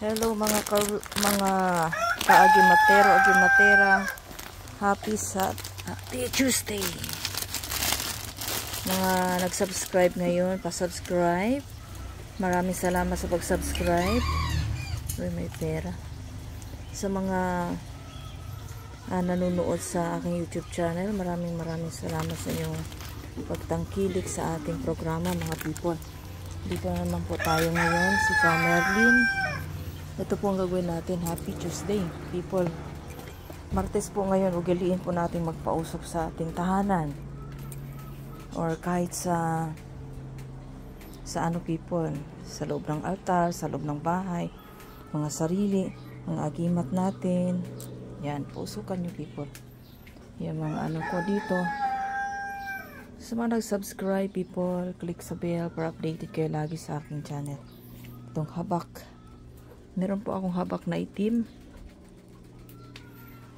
Hello mga agimatera. Happy Tuesday. Mga nag-subscribe ngayon, pa-subscribe. Maraming salamat sa pag-subscribe. Uy, may pera. Sa mga nanonood sa aking YouTube channel, maraming salamat sa inyong pagtangkilik sa ating programa, mga people. Dito naman po tayo ngayon, si Merlin. Ito po ang gagawin natin. Happy Tuesday, people. Martes po ngayon, ugaliin po natin magpausok sa ating tahanan. Or kahit sa people. Sa loob ng altar, sa loob ng bahay, mga sarili, mga agimat natin. Yan, pausukan nyo, people. Yan mga ko dito. Sa mga nag-subscribe, people, click sa bell para updated kayo lagi sa aking channel. Itong habak. Meron po akong habak na itim.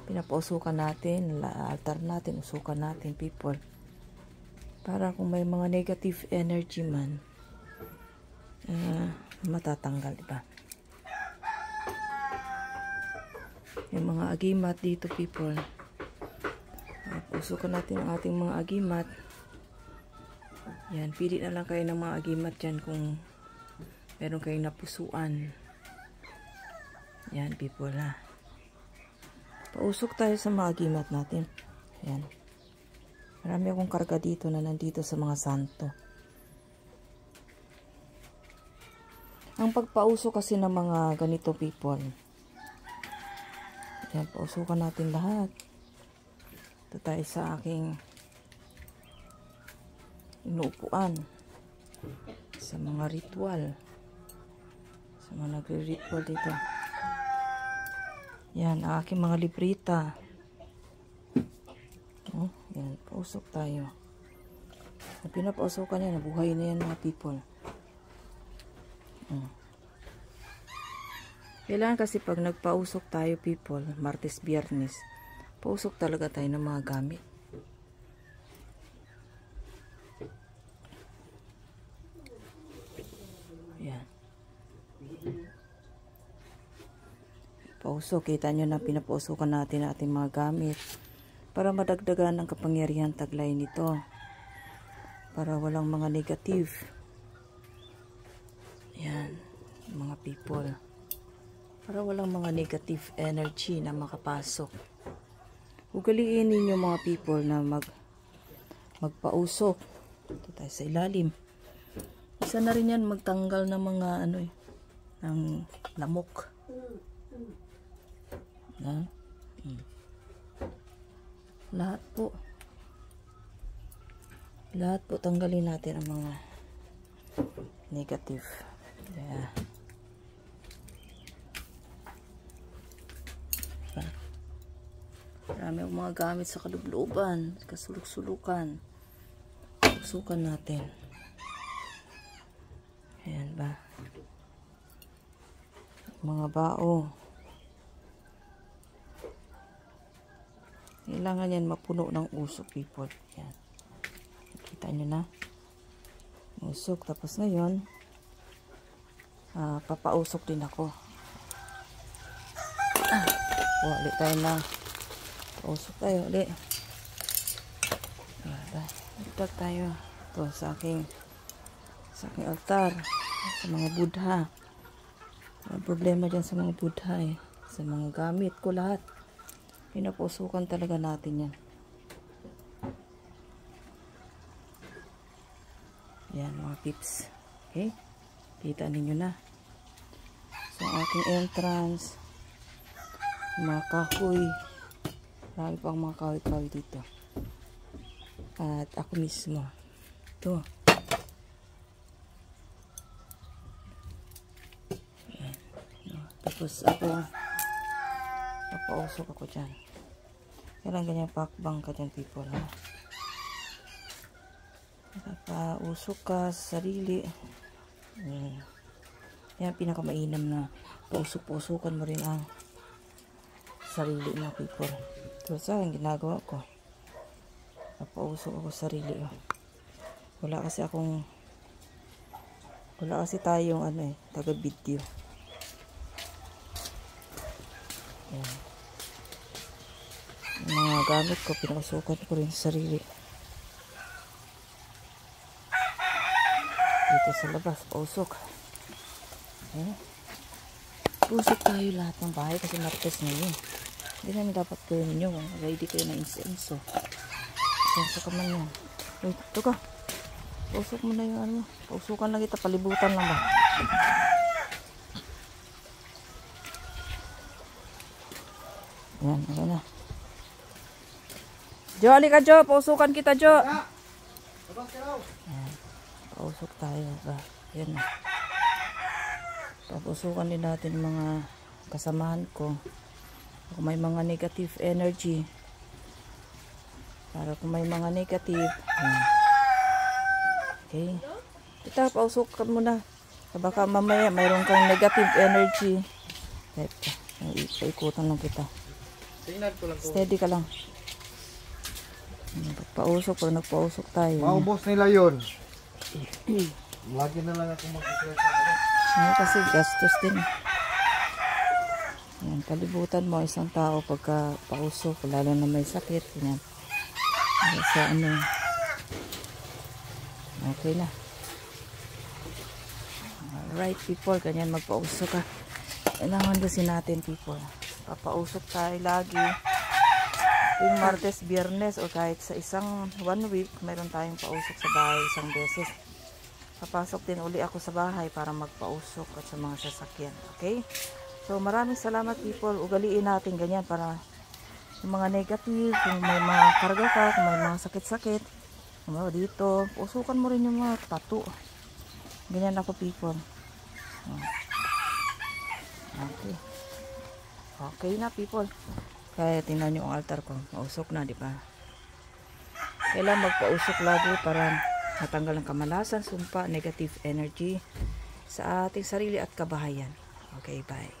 Pinapausukan natin, altar natin, usukan natin, people. Para kung may mga negative energy man, matatanggal, diba? Yung mga agimat dito, people. Usukan natin ang ating mga agimat. Yan, pili na lang kayo ng mga agimat dyan kung meron kayong napusuan. Yan, people, ha. Pausok tayo sa mga agimat natin. Yan. Marami akong karga dito na nandito sa mga santo. Ang pagpausok kasi ng mga ganito, people. Yan, pausukan natin lahat. Ito tayo sa aking inuupuan. Sa mga ritual. Sa mga nagre-ritual dito. Yan, ang aking mga librita. Oh, yan, pausok tayo. Na pinapausokan yan, nabuhay na yan, mga people. Kailangan kasi pag nagpausok tayo, people, Martes, Biyernes, pausok talaga tayo ng mga gamit. Yan. Pausok, kita nyo na pinapausukan natin ang ating mga gamit para madagdagan ang kapangyarihan taglay nito, para walang mga negative. Yan, mga people, para walang mga negative energy na makapasok. Ugaliin ninyo, mga people, na magpausok. Ito tayo sa ilalim. Isa na rin yan magtanggal ng mga ng lamok. Lahat po tanggalin natin ang mga negative. Yeah. Marami akong mga gamit sa kalubluban, kasuluk-sulukan. Usukan natin. Ayan ba? Mga bao. Kailangan yan mapuno ng usok, people. Yan. Kita nyo na. Usok. Tapos ngayon, papausok din ako. Ulit tayo na. Pausok tayo ulit. Ulit tayo. Ito sa aking altar. Sa mga Buddha. May problema dyan sa mga Buddha, eh. Sa mga gamit ko lahat. Pinapausukan talaga natin yan. Yan, mga pips. Okay? Kita ninyo na. So, aking entrance. Mga kahoy. Marami pang mga kahoy-kahoy dito. At ako mismo. Ito. Yan. Tapos ako, papausok ako dyan. Kailangan ganyan pakbang ka dyan, people, ha? Papausok ka sa sarili. Yan, pinakamainam na pausok-usukan mo rin ang sarili mo, people. Ito sa akin, ginagawa ko. Papausok ako sa sarili. Wala kasi tayong taga-video. Ayan. Yung mga gamit ko, pinausukan ko rin sa sarili. Dito sa labas, pausok. Ayan. Pausok tayo lahat ng bahay kasi Martes ngayon. Hindi namin dapat gawin ninyo. Ready kayo na insenso. Insenso ka man yan. Wait, ito ka. Pausok mo na yung ano. Pausukan lang kita, palibutan lang ba? Ayan, ayan na. Jo, halika Jo. Pausukan kita Jo. Ayan. Pausok tayo ba? Ayan na. Pausukan din natin mga kasamahan ko. Kung may mga negative energy. Para kung may mga negative. Ayan. Okay. Ito, pausukan mo na. Baka mamaya mayroon kang negative energy. Ito. Paikutan lang kita. Steady ka lang. Pausok o nagpausok tayo. Maubos nila yun. Lagi na lang ako magkakasama. Kasi gastos din. Yan, kalibutan mo isang tao pagka pausok, lalo na may sakit. Yan. Sa ano. Okay na. Alright people, ganyan magpausok ka. Kailangan kasi natin people. Papausok tayo lagi. Yung Martes, Biyernes o kahit sa isang 1 week, mayroon tayong pausok sa bahay isang beses. Papasok din uli ako sa bahay para magpausok at sa mga sasakyan. Okay? So maraming salamat people. Ugaliin natin ganyan para yung mga negative, kung may mga karga ka, kung may mga sakit-sakit, dito, usukan mo rin yung mga tattoo. Ganyan ako people. Okay. Okay na people. Kaya tingnan nyo ang altar ko. Mausok na, di ba? Kailangan magpausok lagi para matanggal ang kamalasan, sumpa, negative energy sa ating sarili at kabahayan. Okay, bye.